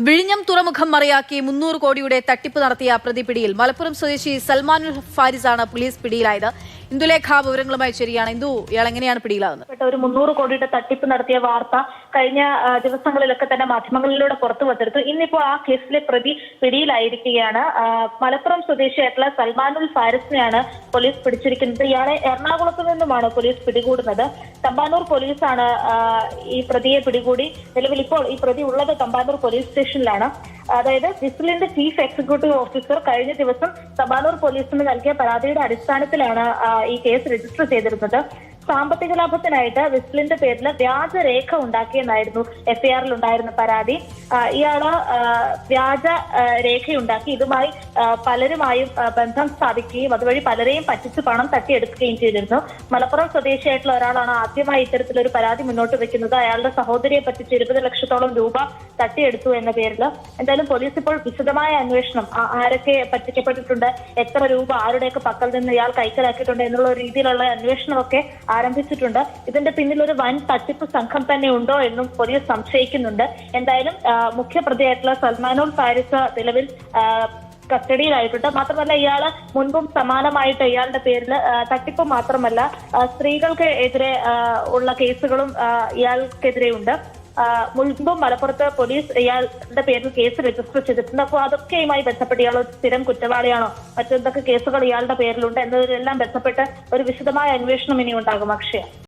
വിഴിഞ്ഞം തുറമുഖം മറയാക്കി 300 കോടിയുടെ തട്ടിപ്പ് നടത്തിയ പ്രതി പിടിയിൽ. മലപ്പുറം സ്വദേശി സൽമാനുൽ ഫാരിസാണ് പോലീസ് പിടിയിലായത്. ഇന്ദുലേഖ വിവരങ്ങളുമായി ശരിയാണ്. ഇന്ദു, ഇയാൾ എങ്ങനെയാണ് പിടിയിലാകുന്നത്? ഒരു 300 കോടിയുടെ തട്ടിപ്പ് നടത്തിയ വാർത്ത കഴിഞ്ഞ ദിവസങ്ങളിലൊക്കെ തന്നെ മാധ്യമങ്ങളിലൂടെ പുറത്തു വന്നിരുന്നു. ഇന്നിപ്പോൾ ആ കേസിലെ പ്രതി പിടിയിലായിരിക്കുകയാണ്. മലപ്പുറം സ്വദേശിയായിട്ടുള്ള സൽമാനുൽ ഫാരിസിനെയാണ് പോലീസ് പിടിച്ചിരിക്കുന്നത്. ഇയാളെ എറണാകുളത്ത് നിന്നുമാണ് പോലീസ് പിടികൂടുന്നത്. തമ്പാനൂർ പോലീസാണ് ഈ പ്രതിയെ പിടികൂടി. നിലവിൽ ഇപ്പോൾ ഈ പ്രതി ഉള്ളത് തമ്പാനൂർ പോലീസ് സ്റ്റേഷനിലാണ്. അതായത് വിസിലിന്റെ ചീഫ് എക്സിക്യൂട്ടീവ് ഓഫീസർ കഴിഞ്ഞ ദിവസം തമ്പാനൂർ പോലീസിന് നൽകിയ പരാതിയുടെ അടിസ്ഥാനത്തിലാണ് ഈ കേസ് രജിസ്റ്റർ ചെയ്തിരുന്നത്. സാമ്പത്തിക ലാഭത്തിനായിട്ട് വിസിലിന്റെ പേരിൽ വ്യാജരേഖ ഉണ്ടാക്കിയെന്നായിരുന്നു എഫ്ഐആറിൽ ഉണ്ടായിരുന്ന പരാതി. ഇയാള് വ്യാജ രേഖയുണ്ടാക്കി ഇതുമായി പലരുമായും ബന്ധം സ്ഥാപിക്കുകയും അതുവഴി പലരെയും പറ്റിച്ച് പണം തട്ടിയെടുക്കുകയും ചെയ്തിരുന്നു. മലപ്പുറം സ്വദേശിയായിട്ടുള്ള ഒരാളാണ് ആദ്യമായി ഇത്തരത്തിലൊരു പരാതി മുന്നോട്ട് വെക്കുന്നത്. അയാളുടെ സഹോദരിയെ പറ്റിച്ച് 20 ലക്ഷത്തോളം രൂപ തട്ടിയെടുത്തു എന്ന പേരിൽ. എന്തായാലും പോലീസ് ഇപ്പോൾ വിശദമായ അന്വേഷണം, ആരൊക്കെ പറ്റിക്കപ്പെട്ടിട്ടുണ്ട്, എത്ര രൂപ ആരുടെയൊക്കെ പക്കൽ നിന്ന് ഇയാൾ കൈക്കലാക്കിയിട്ടുണ്ട് എന്നുള്ള രീതിയിലുള്ള അന്വേഷണമൊക്കെ ആരംഭിച്ചിട്ടുണ്ട്. ഇതിന്റെ പിന്നിൽ ഒരു വൻ തട്ടിപ്പ് സംഘം തന്നെ ഉണ്ടോ എന്നും പോലീസ് സംശയിക്കുന്നുണ്ട്. എന്തായാലും മുഖ്യപ്രതിയായിട്ടുള്ള സൽമാനുൽ ഫാരിസ് നിലവിൽ കസ്റ്റഡിയിലായിട്ടുണ്ട്. മാത്രമല്ല ഇയാള് മുൻപും സമാനമായിട്ട് ഇയാളുടെ പേരിൽ തട്ടിപ്പ് മാത്രമല്ല സ്ത്രീകൾക്ക് എതിരെ ഉള്ള കേസുകളും ഇയാൾക്കെതിരെ ഉണ്ട്. മുൻപും മലപ്പുറത്ത് പോലീസ് ഇയാളുടെ പേരിൽ കേസ് രജിസ്റ്റർ ചെയ്തിട്ടുണ്ട്. അപ്പോൾ അതൊക്കെയുമായി ബന്ധപ്പെട്ട് ഇയാൾ സ്ഥിരം കുറ്റവാളിയാണോ, മറ്റെന്തൊക്കെ കേസുകൾ ഇയാളുടെ പേരിലുണ്ട് എന്നതിലെല്ലാം ബന്ധപ്പെട്ട് ഒരു വിശദമായ അന്വേഷണം ഇനി ഉണ്ടാകും. അക്ഷയ.